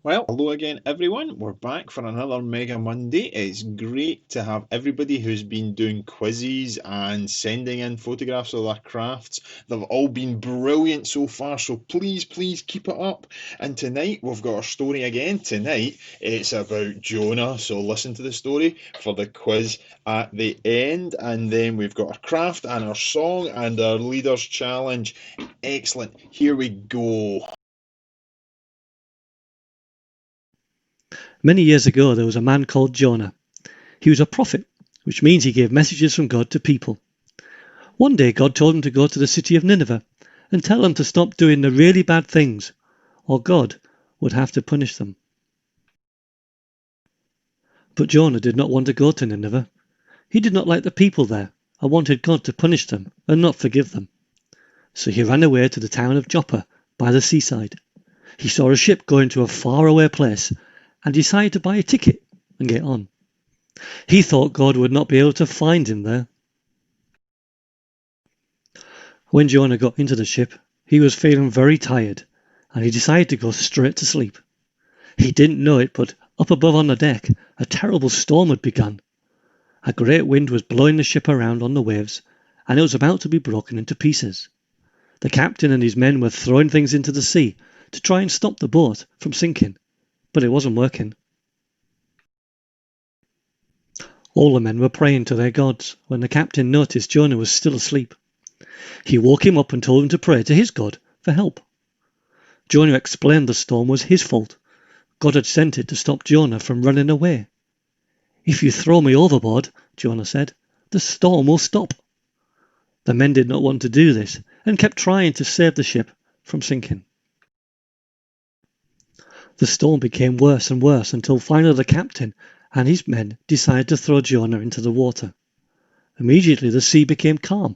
Well, hello again, everyone. We're back for another Mega Monday. It's great to have everybody who's been doing quizzes and sending in photographs of their crafts. They've all been brilliant so far, so please keep it up. And tonight we've got our story again. Tonight it's about Jonah, so listen to the story for the quiz at the end. And then we've got our craft and our song and our leader's challenge. Excellent. Here we go. Many years ago there was a man called Jonah. He was a prophet, which means he gave messages from God to people. One day God told him to go to the city of Nineveh and tell them to stop doing the really bad things, or God would have to punish them. But Jonah did not want to go to Nineveh. He did not like the people there and wanted God to punish them and not forgive them. So he ran away to the town of Joppa by the seaside. He saw a ship going to a faraway place and decided to buy a ticket and get on. He thought God would not be able to find him there. When Jonah got into the ship, he was feeling very tired and he decided to go straight to sleep. He didn't know it, but up above on the deck, a terrible storm had begun. A great wind was blowing the ship around on the waves and it was about to be broken into pieces. The captain and his men were throwing things into the sea to try and stop the boat from sinking, but it wasn't working. All the men were praying to their gods when the captain noticed Jonah was still asleep. He woke him up and told him to pray to his God for help. Jonah explained the storm was his fault. God had sent it to stop Jonah from running away. "If you throw me overboard," Jonah said, "the storm will stop." The men did not want to do this and kept trying to save the ship from sinking. The storm became worse and worse until finally the captain and his men decided to throw Jonah into the water. Immediately the sea became calm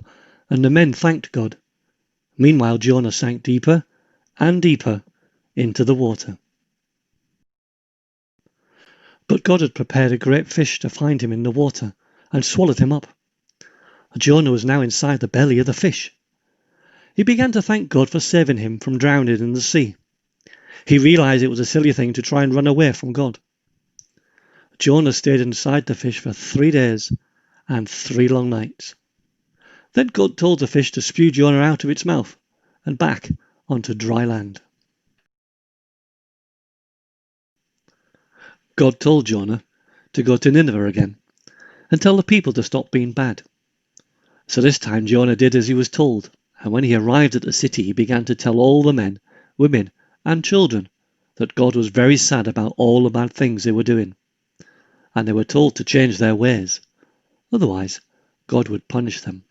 and the men thanked God. Meanwhile Jonah sank deeper and deeper into the water. But God had prepared a great fish to find him in the water and swallowed him up. Jonah was now inside the belly of the fish. He began to thank God for saving him from drowning in the sea. He realized it was a silly thing to try and run away from God. Jonah stayed inside the fish for 3 days and 3 long nights. Then God told the fish to spew Jonah out of its mouth and back onto dry land. God told Jonah to go to Nineveh again and tell the people to stop being bad. So this time Jonah did as he was told, and when he arrived at the city he began to tell all the men, women and children that God was very sad about all the bad things they were doing, and they were told to change their ways, otherwise God would punish them.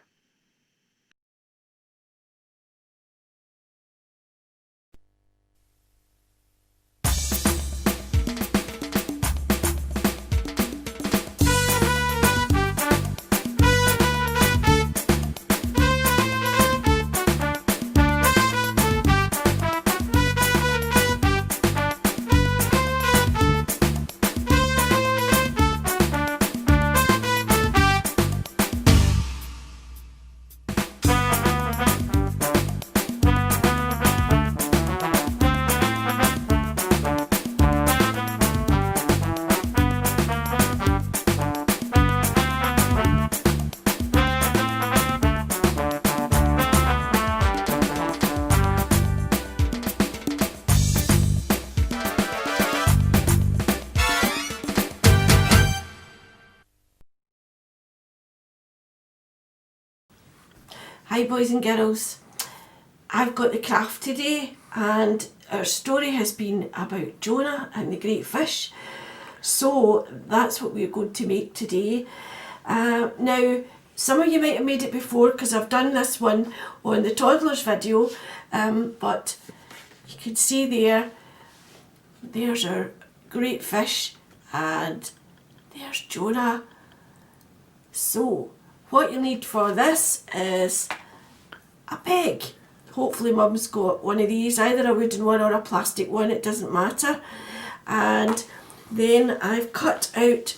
Hi boys and girls, I've got the craft today and our story has been about Jonah and the great fish, so that's what we're going to make today. Now some of you might have made it before because I've done this one on the toddlers video, but you can see there's our great fish and there's Jonah. So what you need for this is a peg. Hopefully mum's got one of these, either a wooden one or a plastic one, it doesn't matter. And then I've cut out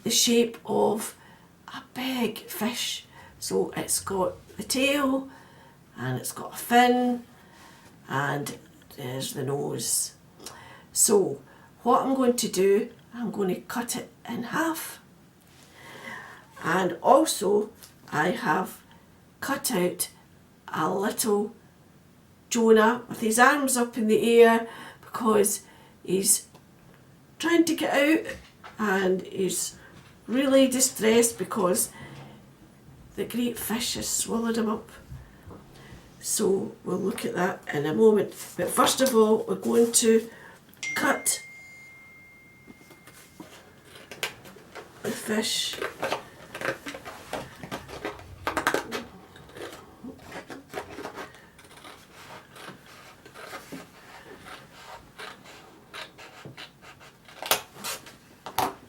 the shape of a big fish. So it's got the tail and it's got a fin and there's the nose. So what I'm going to do, I'm going to cut it in half. And also I have cut out a little Jonah with his arms up in the air because he's trying to get out and he's really distressed because the great fish has swallowed him up. So we'll look at that in a moment. But first of all, we're going to cut the fish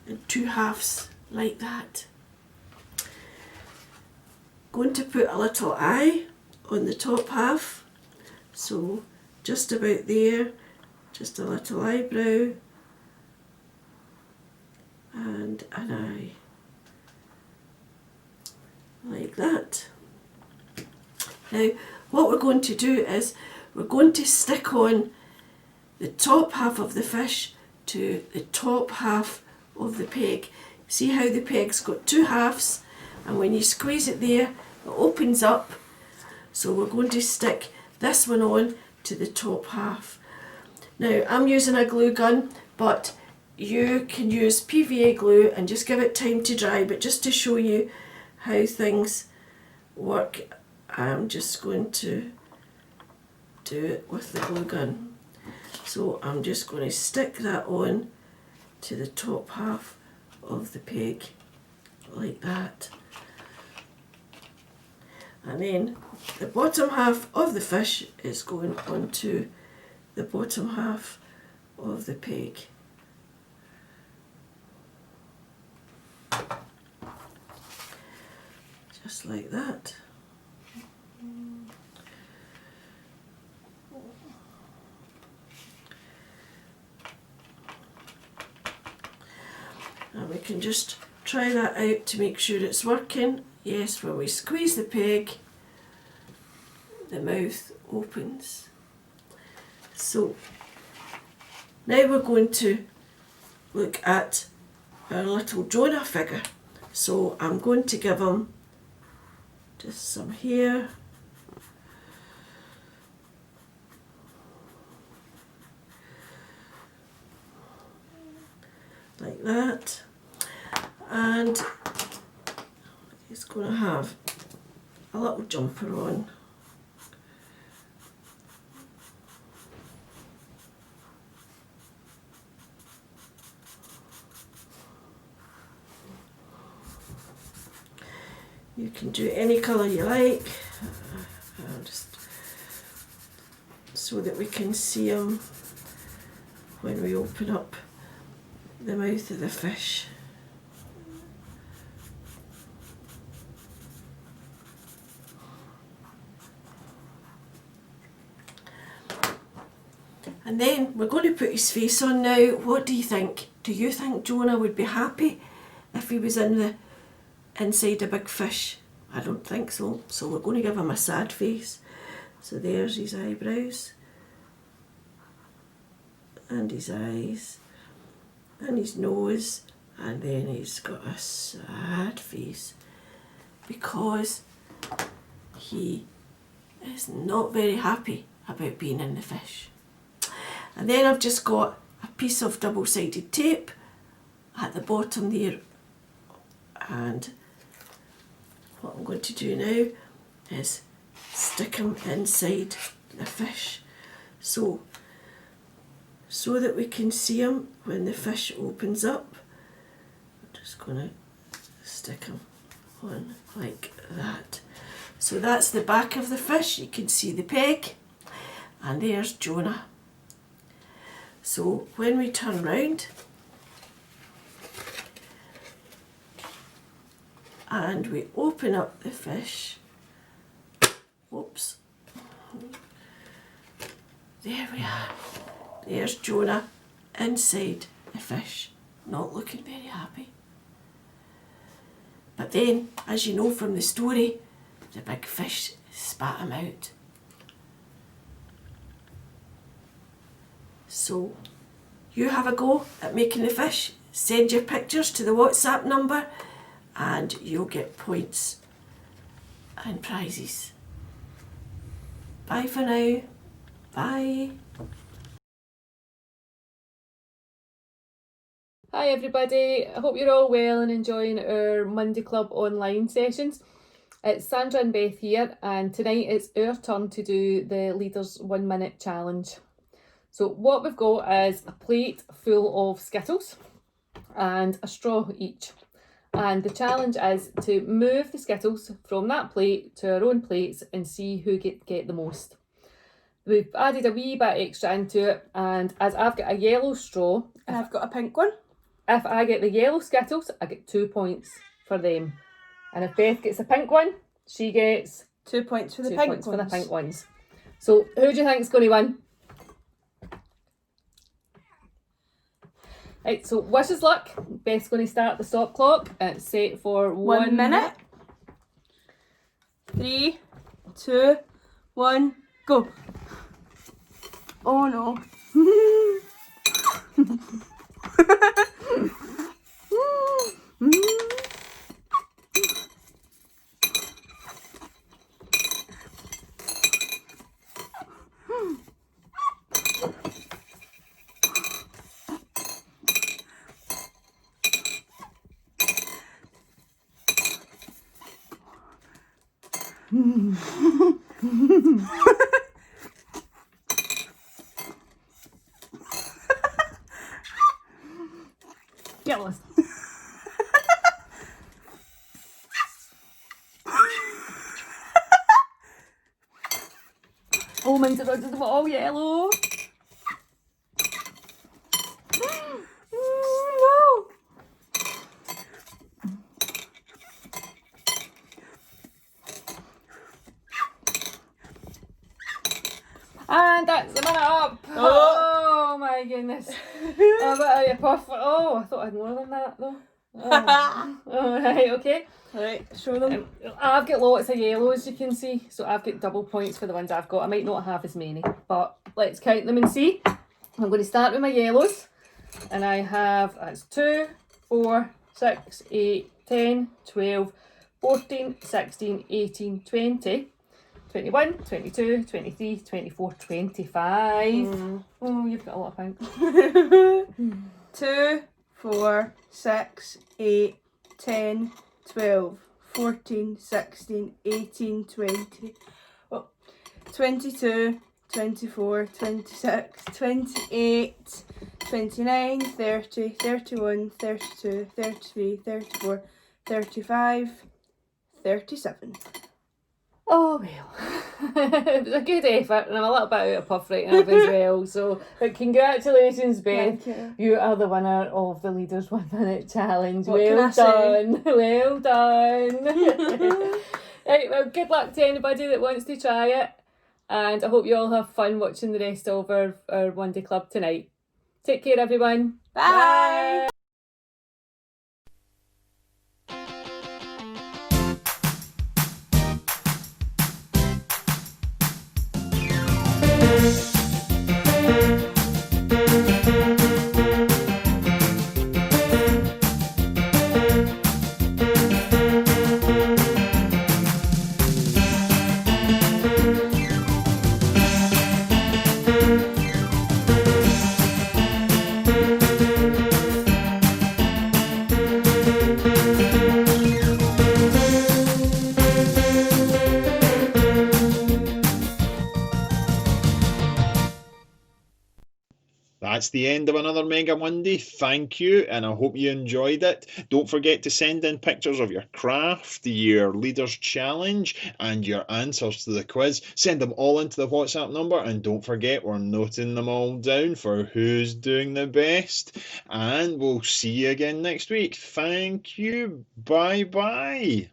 in two halves like that. Going to put a little eye on the top half, so just about there, just a little eyebrow and an eye like that. Now what we're going to do is we're going to stick on the top half of the fish to the top half of the peg. See how the peg's got two halves, and when you squeeze it there it opens up. So we're going to stick this one on to the top half. Now I'm using a glue gun, but you can use PVA glue and just give it time to dry, but just to show you how things work, I'm just going to do it with the glue gun. So I'm just going to stick that on to the top half of the peg like that. And then the bottom half of the fish is going onto the bottom half of the peg. Just like that. And we can just try that out to make sure it's working. Yes, when we squeeze the peg, the mouth opens. So now we're going to look at our little Jonah figure. So I'm going to give him just some hair. Like that. And he's going to have a little jumper on. You can do any colour you like, just so that we can see him when we open up the mouth of the fish. And then we're going to put his face on now. What do you think? Do you think Jonah would be happy if he was inside a big fish? I don't think so. So we're going to give him a sad face. So there's his eyebrows and his eyes and his nose, and then he's got a sad face because he is not very happy about being in the fish. And then I've just got a piece of double-sided tape at the bottom there, and what I'm going to do now is stick him inside the fish so that we can see him when the fish opens up. I'm just going to stick him on like that. So that's the back of the fish. You can see the peg, and there's Jonah. So when we turn round and we open up the fish, whoops, there we are. There's Jonah inside the fish, not looking very happy. But then, as you know from the story, the big fish spat him out. So You have a go at making the fish. Send your pictures to the WhatsApp number and you'll get points and prizes. Bye for now. Bye. Hi everybody, I hope you're all well and enjoying our Monday Club online sessions. It's Sandra and Beth here, and tonight it's our turn to do the Leaders 1 Minute Challenge. So what we've got is a plate full of Skittles and a straw each. And the challenge is to move the Skittles from that plate to our own plates and see who get the most. We've added a wee bit extra into it, and as I've got a yellow straw, and I've got a pink one. If I get the yellow Skittles, I get 2 points for them. And if Beth gets a pink one, she gets 2 points for the 2 pink points ones. for the pink ones. So who do you think's going to win? Right, so wish us luck. Beth's going to start the stop clock. It's set for 1 minute. 3, 2, 1, go. Oh no. Get lost. Oh, mine's all yellow. No. And that's the minute up. Oh my goodness. A bit of a puff. Oh, I thought I had more than that though. Oh. Alright, okay. Right, show them. I've got lots of yellows, you can see, so I've got double points for the ones I've got. I might not have as many, but let's count them and see. I'm going to start with my yellows, and I have, that's 2, 4, 6, 8, 10, 12, 14, 16, 18, 20, 21, 22, 23, 24, 25. Oh, you've got a lot of pink. 2, 4, 6, 8, 10, 12, 14, 16, 18, 20, 22, 24, 26, 28, 29, 30, 31, 32, 33, 34, 35, 37. Oh well, it was a good effort, and I'm a little bit out of puff right now as well. So, but congratulations, Beth. Thank You are the winner of the Leaders 1 Minute Challenge. What can I Well say? done. Well done. Right, well, good luck to anybody that wants to try it. And I hope you all have fun watching the rest of our One Day Club tonight. Take care, everyone. Bye. That's the end of another Mega Monday. Thank you, and I hope you enjoyed it. Don't forget to send in pictures of your craft, your Leaders Challenge, and your answers to the quiz. Send them all into the WhatsApp number, and don't forget we're noting them all down for who's doing the best. And we'll see you again next week. Thank you. Bye-bye.